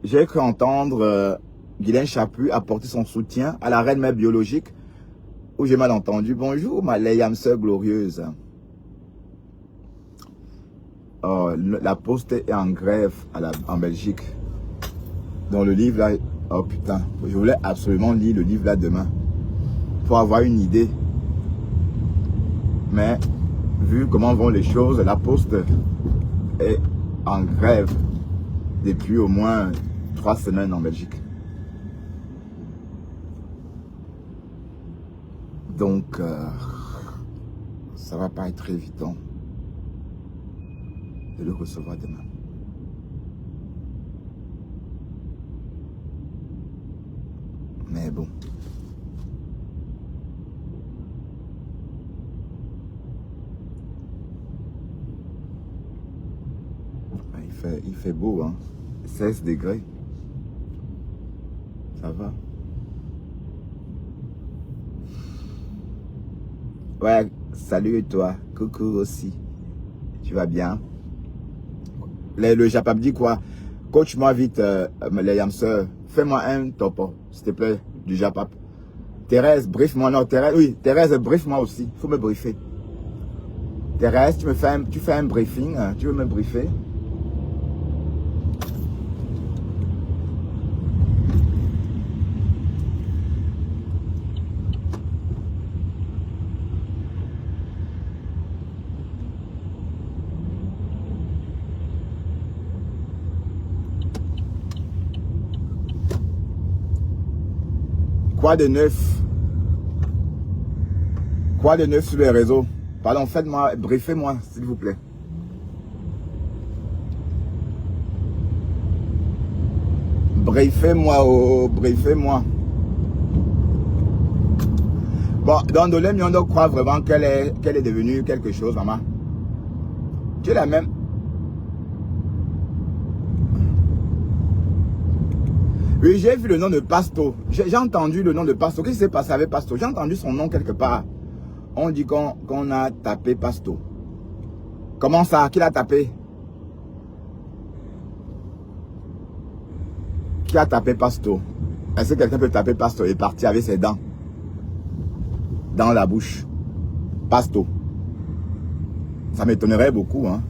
j'ai cru entendre Guylaine Chaput apporter son soutien à la reine mère biologique, où j'ai mal entendu. Bonjour, ma laie âme sœur glorieuse. Oh, la poste est en grève en Belgique. Dans le livre là, oh putain, je voulais absolument lire le livre là demain pour avoir une idée. Mais vu comment vont les choses, la Poste est en grève depuis au moins 3 semaines en Belgique. Donc, ça va pas être évident de le recevoir demain. Mais bon. Il fait beau, hein. 16 degrés. Ça va. Ouais, salut et toi. Coucou aussi. Tu vas bien? Le Japap dit quoi? Coach-moi vite, les yamseurs. Fais-moi un topo, s'il te plaît, du Japap. Thérèse, brief-moi. Non, Thérèse, oui, Thérèse, brief-moi aussi. Il faut me briefer. Thérèse, tu fais un briefing. Tu veux me briefer? Quoi de neuf? Quoi de neuf sur les réseaux? Pardon, faites-moi, briefez-moi, s'il vous plaît. Briefez-moi, oh, briefez-moi. Bon, dans Dolem, on croit vraiment qu'elle est devenue quelque chose, maman. Tu es la même. Oui, j'ai vu le nom de Pasto. J'ai entendu le nom de Pasto. Qu'est-ce qui s'est passé avec Pasto? J'ai entendu son nom quelque part. On dit qu'on a tapé Pasto. Comment ça? Qui l'a tapé? Qui a tapé Pasto? Est-ce que quelqu'un peut taper Pasto et partir avec ses dents dans la bouche? Pasto. Ça m'étonnerait beaucoup, hein.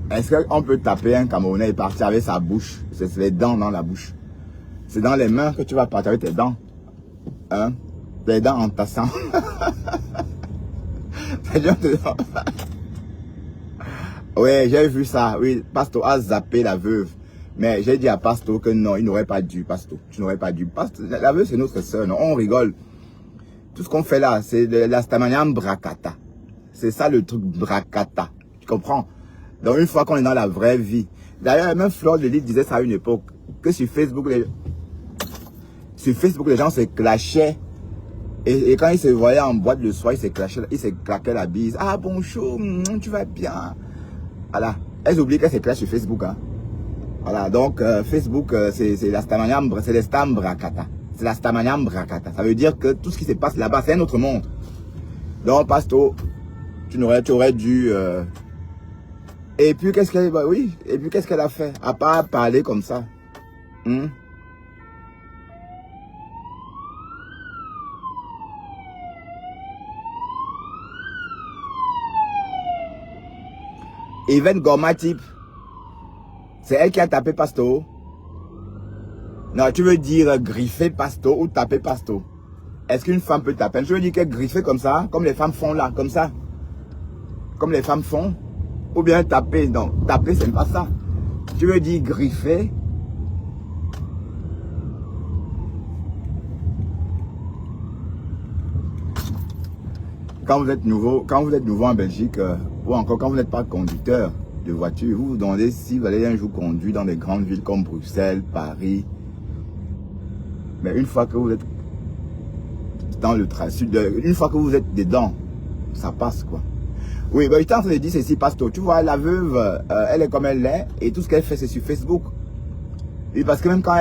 Est-ce qu'on peut taper un Camerounais et partir avec sa bouche? C'est les dents dans la bouche. C'est dans les mains que tu vas partir avec tes dents. Hein? Tes dents en tassant. Ouais, j'ai vu ça. Oui, Pasto a zappé la veuve. Mais j'ai dit à Pasto que non, il n'aurait pas dû, Pasto. Tu n'aurais pas dû. Pasto, la veuve, c'est notre soeur. Non? On rigole. Tout ce qu'on fait là, c'est de la stamaniam bracata. C'est ça le truc bracata. Tu comprends? Donc une fois qu'on est dans la vraie vie. D'ailleurs, même Flore de Lille disait ça à une époque. Que sur Facebook, les gens se clashaient. Et quand ils se voyaient en boîte le soir, ils se claquaient la bise. Ah bonjour, tu vas bien. Voilà. Elles oublient qu'elles se clashent sur Facebook. Hein. Voilà. Donc Facebook, c'est la stamaniam, c'est les stam bracata. C'est la stamaniam bracata. Ça veut dire que tout ce qui se passe là-bas, c'est un autre monde. Donc, Pasto, tu aurais dû... Et puis, qu'est-ce qu'elle... Bah, oui. Et puis, qu'est-ce qu'elle a fait? À part parler comme ça. Even Gormatip. C'est elle qui a tapé Pasto. Non, tu veux dire griffer Pasto ou taper Pasto? Est-ce qu'une femme peut taper? Je veux dire qu'elle griffer comme ça, comme les femmes font là, comme ça. Comme les femmes font. Ou bien taper. Non, taper, c'est pas ça. Tu veux dire griffer? Quand vous êtes nouveau en Belgique, ou encore quand vous n'êtes pas conducteur de voiture, vous vous demandez si vous allez un jour conduire dans des grandes villes comme Bruxelles, Paris. Mais une fois que vous êtes dans le trajet, une fois que vous êtes dedans, ça passe quoi. Oui, bah, j'étais en train de dire ceci, Pasto. Tu vois, la veuve, elle est comme elle est, et tout ce qu'elle fait, c'est sur Facebook. Et parce que même quand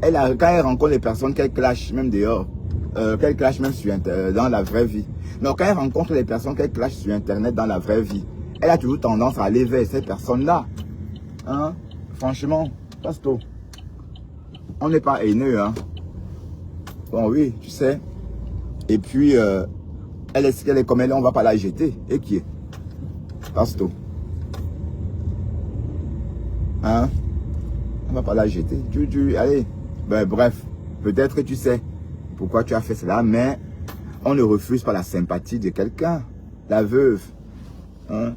quand elle rencontre les personnes qu'elle clash, même dehors, qu'elle clash même dans la vraie vie. Donc, quand elle rencontre les personnes qu'elle clash sur Internet dans la vraie vie, elle a toujours tendance à aller vers ces personnes-là. Hein? Franchement, Pasto, on n'est pas haineux, hein. Bon, oui, tu sais. Et puis, elle est comme elle est, on va pas la jeter. Et qui est? Pasto. Hein? On va pas la jeter. Allez. Ben, bref. Peut-être que tu sais pourquoi tu as fait cela, mais On ne refuse pas la sympathie de quelqu'un. La veuve. Hein?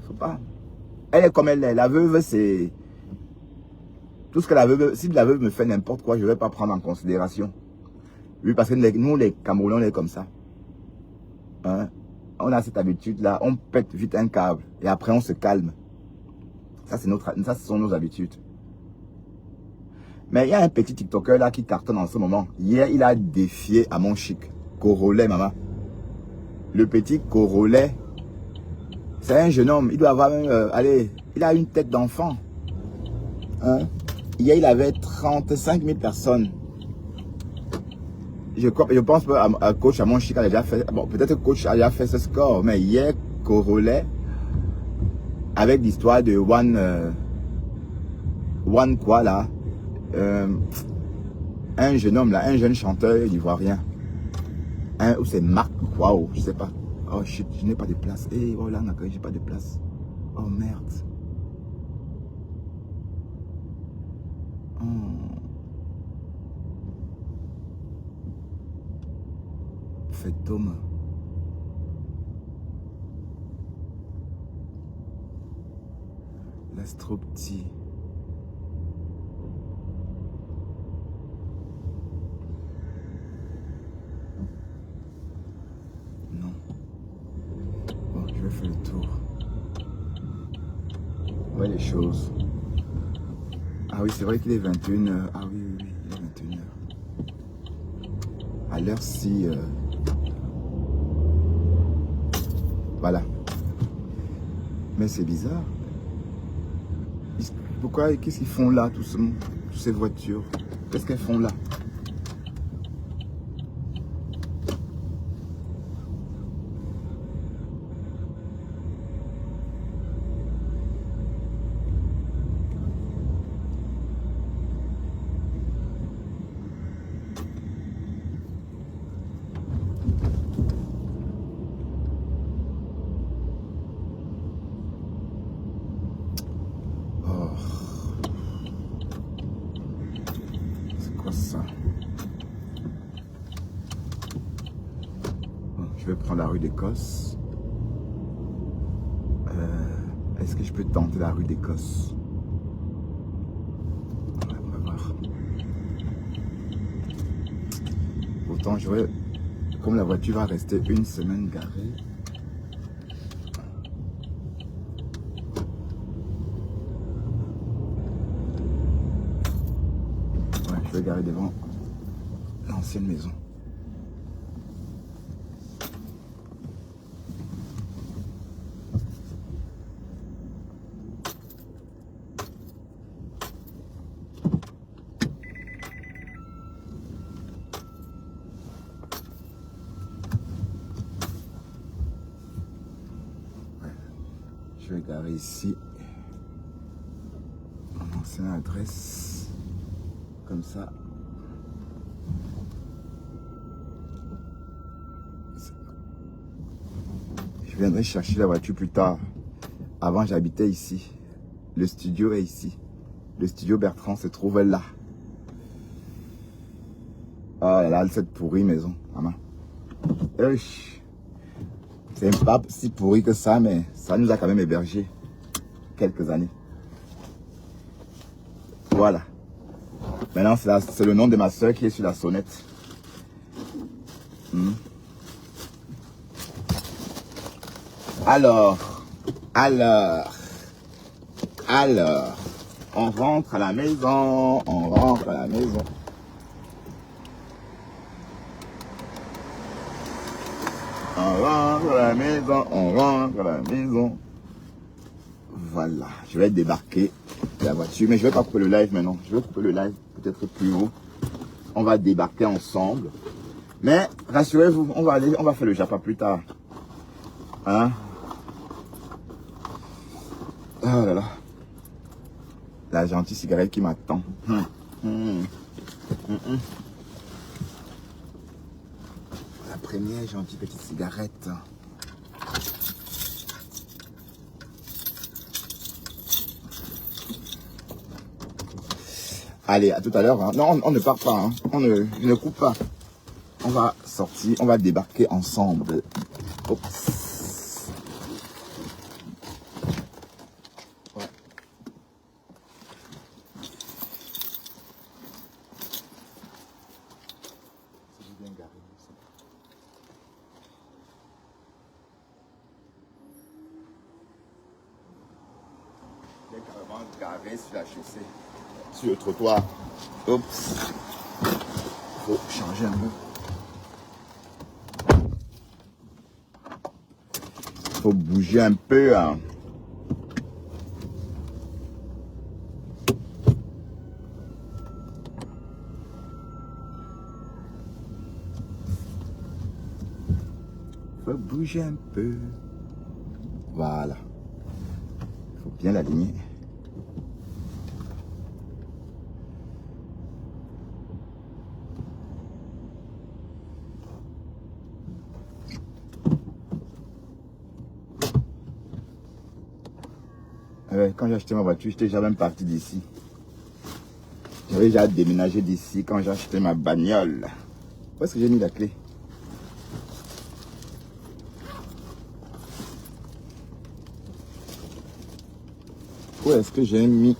Faut pas. Elle est comme elle est. La veuve, c'est... Tout ce que la veuve... Si la veuve me fait n'importe quoi, je ne vais pas prendre en considération. Oui, parce que nous, les Camerounais, on est comme ça. Hein? On a cette habitude-là. On pète vite un câble. Et après, on se calme. Ça, ce sont nos habitudes. Mais il y a un petit TikToker là qui cartonne en ce moment. Hier, il a défié à mon chic. Corolet, maman. Le petit Corolet, c'est un jeune homme. Il doit avoir, allez, il a une tête d'enfant. Hein? Hier, il avait 35 000 personnes. Je pense que coach à mon chic a déjà fait. Bon, peut-être que coach a déjà fait ce score. Mais hier, Corolet, avec l'histoire de One quoi là. Un jeune homme là, un jeune chanteur ivoirien. Ou c'est Marc, waouh, je sais pas. Oh shit, je n'ai pas de place. Eh, oh là, j'ai pas de place. Oh merde. Oh. Fait d'homme. Laisse trop petit. Non. Bon, je vais faire le tour. Ouais, les choses. Ah oui, c'est vrai qu'il est 21h. Ah oui, oui, oui, il est 21h. À l'heure-ci... Voilà. Mais c'est bizarre. Pourquoi, qu'est-ce qu'ils font là, toutes ces voitures? Qu'est-ce qu'elles font là? Ça. Bon, je vais prendre la rue d'Écosse. Est-ce que je peux tenter la rue d'Écosse? On va voir. Pourtant, comme la voiture va rester une semaine garée. Je vais garer devant l'ancienne maison. Ouais. Je vais garer ici mon ancienne adresse. Comme ça. Je viendrai chercher la voiture plus tard. Avant, j'habitais ici. Le studio est ici. Le studio Bertrand se trouve là. Oh là là, cette pourrie maison, maman. C'est pas si pourri que ça, mais ça nous a quand même hébergé quelques années. Voilà. Maintenant, c'est le nom de ma soeur qui est sur la sonnette. Alors, on rentre à la maison, on rentre à la maison. On rentre à la maison, on rentre à la maison. Voilà, je vais débarquer la voiture, mais je vais pas couper le live maintenant. Je vais couper le live peut-être plus haut. On va débarquer ensemble. Mais rassurez-vous, on va faire le Japa plus tard. Hein? Oh là là. La gentille cigarette qui m'attend. La première gentille petite cigarette. Allez, à tout à l'heure. Hein. Non, on ne part pas. Hein. Je ne coupe pas. On va sortir, on va débarquer ensemble. Oups. Ouais. Si j'ai bien garé ici. Il est carrément garé sur la chaussée, sur le trottoir. Oups. Faut changer un peu. Faut bouger un peu. Hein. Faut bouger un peu. Voilà. Faut bien l'aligner. Quand j'ai acheté ma voiture, j'étais déjà même parti d'ici. J'avais déjà déménagé d'ici quand j'ai acheté ma bagnole. Où est-ce que j'ai mis la clé? Où est-ce que j'ai mis?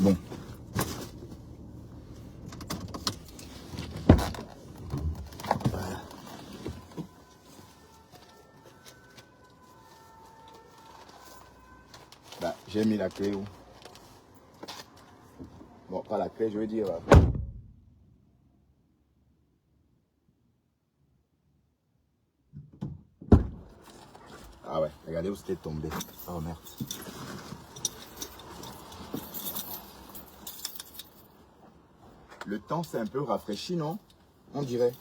Bon. Voilà. Bah, j'ai mis la clé où? Bon, pas la clé, je veux dire. Ah ouais, regardez où c'était tombé. Oh merde. Le temps s'est un peu rafraîchi, non? On dirait.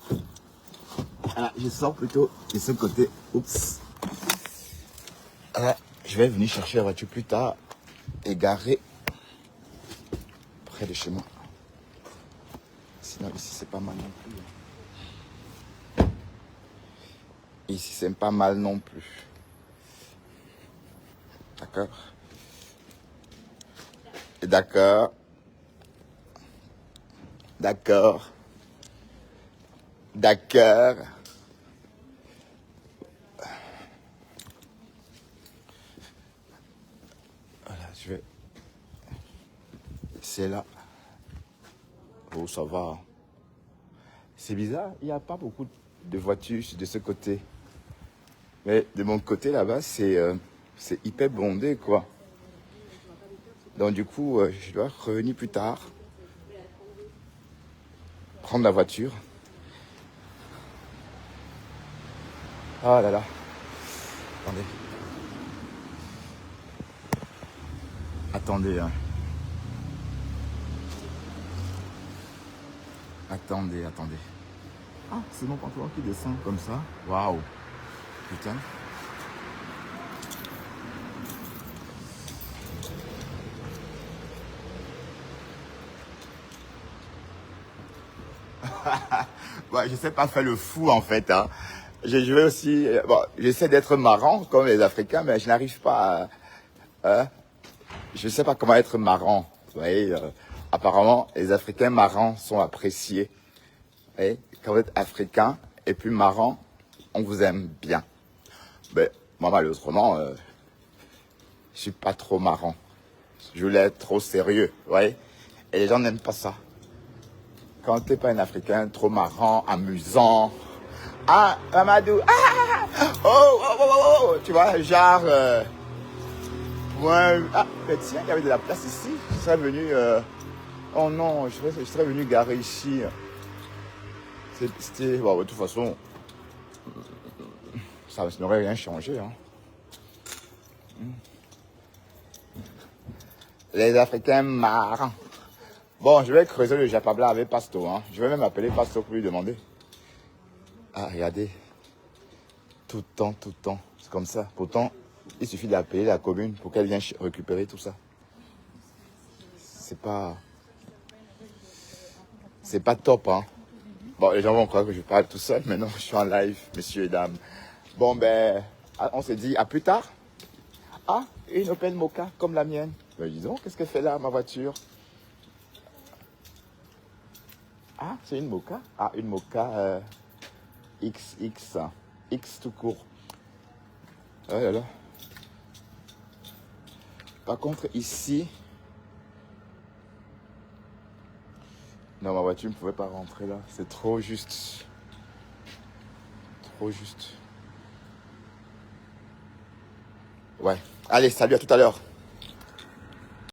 Alors, je sors plutôt de ce côté. Oups. Alors, je vais venir chercher la voiture plus tard. Égarée. Près de chez moi. Sinon, ici, c'est pas mal non plus. Ici, c'est pas mal non plus. D'accord? D'accord. D'accord. D'accord. Voilà, je vais... C'est là. Oh, ça va. C'est bizarre, il n'y a pas beaucoup de voitures de ce côté. Mais de mon côté, là-bas, c'est hyper bondé, quoi. Donc, du coup, je dois revenir plus tard. Prendre la voiture. Ah là là. Attendez. Attendez, hein. Attendez. Ah, c'est mon pantalon qui descend comme ça. Waouh. Putain. Ouais, je sais pas faire le fou en fait. Hein. Je vais aussi, bon, j'essaie d'être marrant comme les Africains, mais je n'arrive pas à, hein, je sais pas comment être marrant. Vous voyez, apparemment, les Africains marrants sont appréciés. Vous voyez, quand vous êtes Africain et puis marrant, on vous aime bien. Mais moi, malheureusement, je suis pas trop marrant. Je voulais être trop sérieux, vous voyez. Et les gens n'aiment pas ça. Quand t'es pas un Africain trop marrant, amusant. Ah, Mamadou, oh, tu vois, genre, ouais, ah, mais tiens, il y avait de la place ici. Je serais venu, oh non, je serais venu garer ici. C'était, bon, de toute façon, ça n'aurait rien changé. Hein. Les Africains marrants. Bon, je vais creuser le Japabla avec Pasto. Hein. Je vais même appeler Pasto pour lui demander. Ah, regardez. Tout le temps. C'est comme ça. Pourtant, il suffit d'appeler la commune pour qu'elle vienne récupérer tout ça. C'est pas top, hein. Bon, les gens vont croire que je parle tout seul, mais non, je suis en live, messieurs et dames. Bon, ben, on se dit à plus tard. Ah, une Opel Mokka comme la mienne. Ben, disons, qu'est-ce qu'elle fait là, ma voiture? Ah, c'est une mocha. Ah, une mocha XX. X tout court. Oh là là. Par contre, ici... Non, ma voiture ne pouvait pas rentrer là. C'est trop juste. Trop juste. Ouais. Allez, salut, à tout à l'heure.